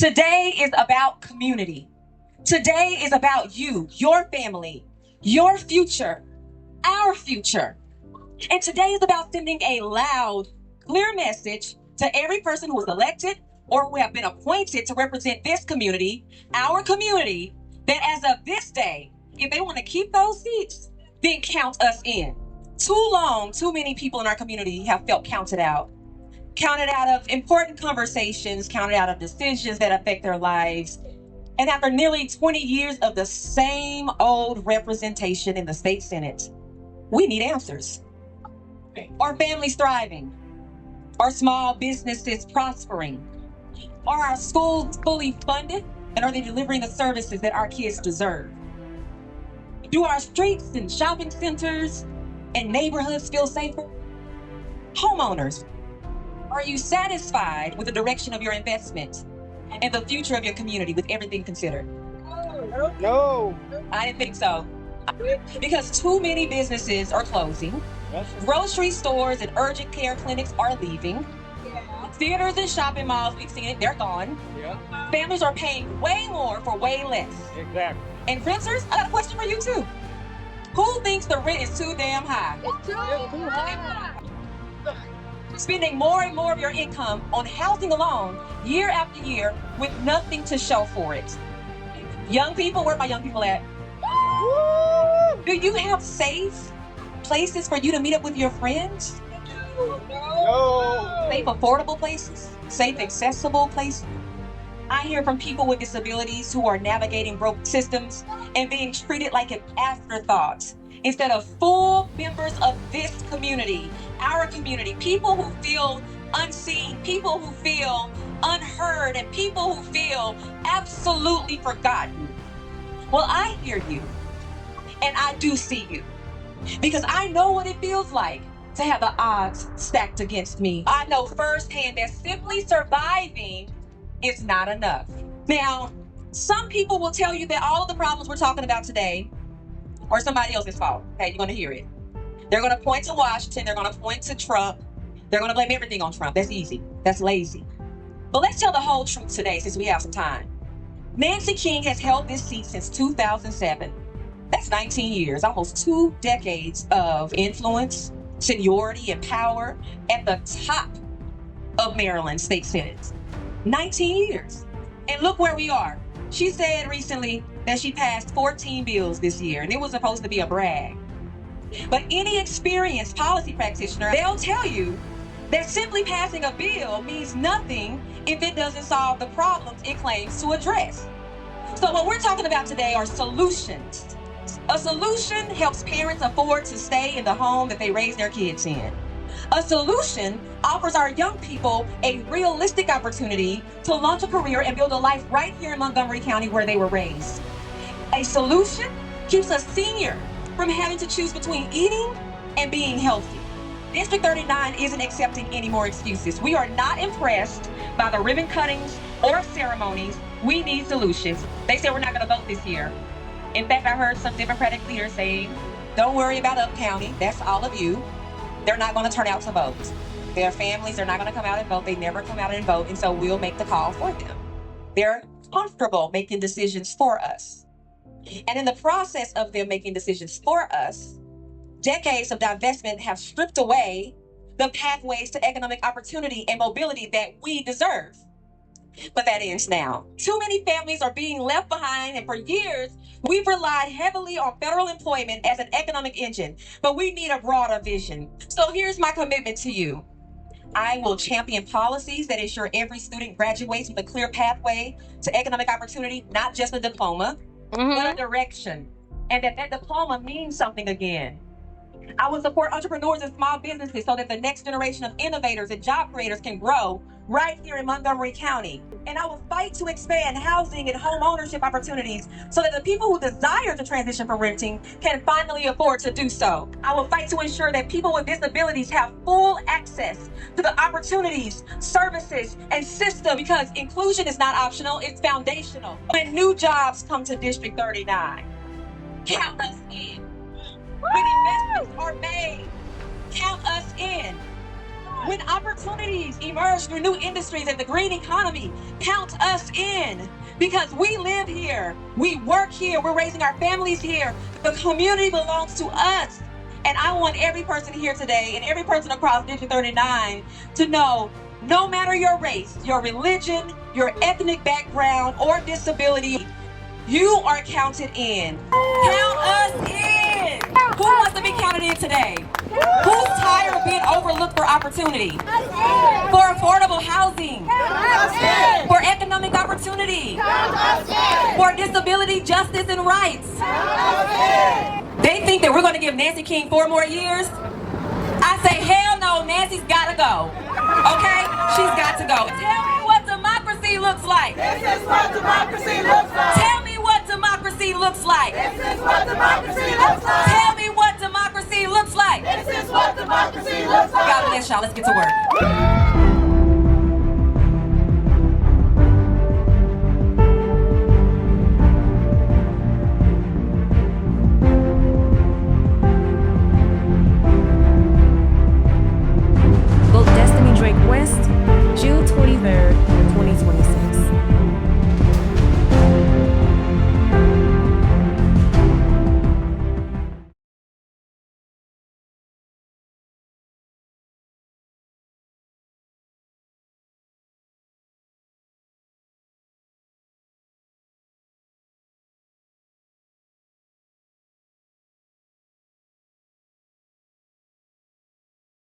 Today is about community. Today is about you, your family, your future, our future. And today is about sending a loud, clear message to every person who is elected or who have been appointed to represent this community, our community, that as of this day, if they want to keep those seats, then count us in. Too long, too many people in our community have felt counted out of important conversations, counted out of decisions that affect their lives. And after nearly 20 years of the same old representation in the state Senate, we need answers. Are families thriving? Are small businesses prospering? Are our schools fully funded? And are they delivering the services that our kids deserve? Do our streets and shopping centers and neighborhoods feel safer? Homeowners, are you satisfied with the direction of your investment and the future of your community with everything considered? No. I didn't think so. Because too many businesses are closing. Grocery stores and urgent care clinics are leaving. Theaters and shopping malls, we've seen it, they're gone. Families are paying way more for way less. Exactly. And renters, I got a question for you too. Who thinks the rent is too damn high? It's too high. Spending more and more of your income on housing alone, year after year, with nothing to show for it. Young people, where are my young people at? Do you have safe places for you to meet up with your friends? No. Safe, affordable places? Safe, accessible places? I hear from people with disabilities who are navigating broken systems and being treated like an afterthought instead of full members of this community, our community, people who feel unseen, people who feel unheard, and people who feel absolutely forgotten. Well, I hear you, and I do see you, because I know what it feels like to have the odds stacked against me. I know firsthand that simply surviving is not enough. Now, some people will tell you that all of the problems we're talking about today are somebody else's fault. Okay, you're gonna hear it. They're gonna point to Washington, they're gonna point to Trump, they're gonna blame everything on Trump. That's easy, that's lazy. But let's tell the whole truth today since we have some time. Nancy King has held this seat since 2007. That's 19 years, almost 2 decades of influence, seniority, and power at the top of Maryland State Senate. 19 years. And look where we are. She said recently that she passed 14 bills this year, and it was supposed to be a brag. But any experienced policy practitioner, they'll tell you that simply passing a bill means nothing if it doesn't solve the problems it claims to address. So what we're talking about today are solutions. A solution helps parents afford to stay in the home that they raise their kids in. A solution offers our young people a realistic opportunity to launch a career and build a life right here in Montgomery County where they were raised. A solution keeps a senior from having to choose between eating and being healthy. District 39 isn't accepting any more excuses. We are not impressed by the ribbon cuttings or ceremonies. We need solutions. They said we're not going to vote this year. In fact, I heard some Democratic leaders saying, don't worry about Upcounty. That's all of you. They're not going to turn out to vote. Their families are not going to come out and vote. They never come out and vote, and so we'll make the call for them. They're comfortable making decisions for us. And in the process of them making decisions for us, decades of divestment have stripped away the pathways to economic opportunity and mobility that we deserve. But that ends now. Too many families are being left behind, and for years, we've relied heavily on federal employment as an economic engine, but we need a broader vision. So here's my commitment to you. I will champion policies that ensure every student graduates with a clear pathway to economic opportunity, not just a diploma, but a direction, and that diploma means something again. I will support entrepreneurs and small businesses so that the next generation of innovators and job creators can grow right here in Montgomery County. And I will fight to expand housing and home ownership opportunities so that the people who desire to transition from renting can finally afford to do so. I will fight to ensure that people with disabilities have full access to the opportunities, services, and system, because inclusion is not optional, it's foundational. When new jobs come to District 39, count us in. When investments are made, count us in. When opportunities emerge through new industries and the green economy, count us in. Because we live here, we work here, we're raising our families here. The community belongs to us. And I want every person here today and every person across District 39 to know, no matter your race, your religion, your ethnic background, or disability, you are counted in. Count us in. Who wants to be counted in today? Who's tired of being overlooked for opportunity? For affordable housing? For economic opportunity? For disability justice and rights? They think that we're going to give Nancy King 4 more years? I say, hell no, Nancy's got to go. Okay? She's got to go. Tell me what democracy looks like. This is what democracy looks like. Tell me what democracy looks like. This is what democracy looks like. Tell me what democracy looks like. This is what democracy looks like. God bless y'all. Let's get to work.